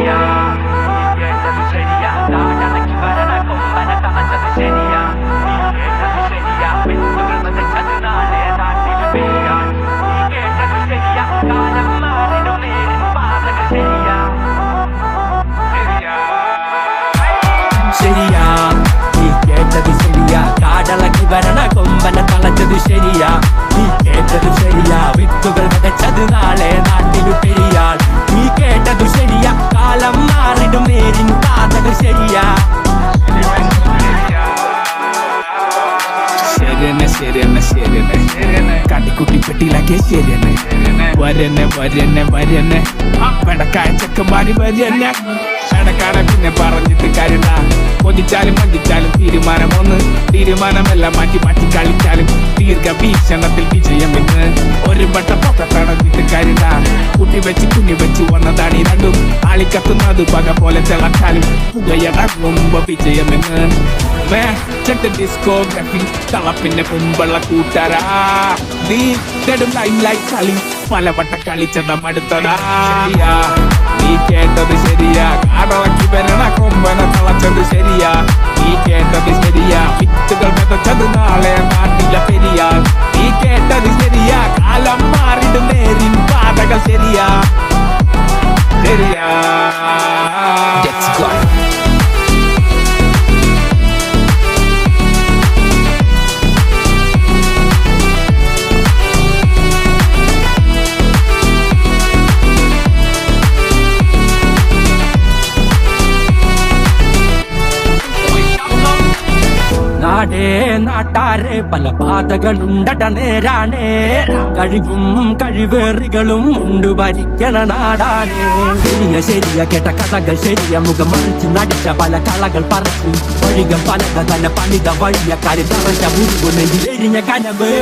ശരിയാ, നീ കേട്ടത് ശരിയാ, നാടടക്കി വരണ കൊമ്പനെ തളച്ചത് ശരിയാ, നീ കേട്ടത് ശരിയാ, വിത്തുകൾ വിതച്ചത് നാളെ നാട്ടിൽ പെയ്യാൻ. നീ കേട്ടത് ശരിയാ, കാലം മാറിടും നേരിൻ പാതകൾ ശരിയാ, ശരിയാ, നീ കേട്ടത് ശരിയാ, കാടളക്കി വരണ കൊമ്പനെ തളച്ചത് ശരിയാ, നീ കേട്ടത് ശരിയാ, വിത്തുകൾ വിതച്ചത് നാളെ നാട്ടിലു പെയ്യാൻ. നീ കേട്ടതു ശരിയാ, കാലം മാറിടും നേരിൻ പാതകൾ ശരിയാ. ശരിയെന്നെ ശരിയെന്നെ ശരിയെന്നെ കാട്ടിക്കുട്ടി പെട്ടിയിലാക്കിയ ശരിയെന്നെ വരന്നെ വരന്നെ വരന്നെ പെടക്കായ ചെക്കന്മാരി വരന്നെ പെടക്കാടെ പിന്നെ പറഞ്ഞിട്ട് കാര്യണ്ട. കൊതിച്ചാലും വഞ്ചിച്ചാലും തീരുമാനമെല്ലാം മാറ്റി മാറ്റി കളിച്ചാലും ദീർഘവീക്ഷണത്തിൽ വിജയം എന്ന് ഒരു വട്ട പൊക്കത്തടഞ്ഞിട്ട് കാര്യണ്ട. കുട്ടി വെച്ച് കുഞ്ഞു വെച്ച് വന്നതാണ് ഈ രണ്ടും ആളിക്കത്തുന്നത് പക പോലെ തിളച്ചാലും പുകയടങ്ങുമ്പോ വിജയമെന്ന്. ഡിസ്കോഗ്രഫി തളപ്പിന്റെ മുമ്പുള്ള കൂട്ടരാ നീ ലൈൻ ലൈറ്റ് കളി പലവട്ട കളിച്ചത മടുത്തതാ. നീ കേട്ടത് ശരിയാ, കാടളക്കി വരണ കൊമ്പനെ തളച്ചത് ശരിയാ, നീ കേട്ടത് ശരിയാ, വിത്തുകൾ വിതച്ചത് നാളെ നാട്ടിലെ പെരിയാ. നീ കേട്ടത് ശരിയാ, കാലം മാറിടും നേരിൻ പാതകൾ ശരിയാ, ശരിയാ. നാടേ നാട്ടാരെ പല പാതകളുണ്ടട നേരാണേ, കഴിവും കഴിവേറികളും ഉണ്ട് ഭരിക്കണ നാടാണേ. ശരിയ ശരിയ കേട്ട കഥകൾ ശരിയ, മുഖം മറിച്ച് നടിച്ച പല കളകൾ പറച്ചു വഴികൾ പലക തന്നെ പണിത വഴിയ കാര്യം തറച്ച മുഴുവൻ എരിഞ്ഞ കനവ്.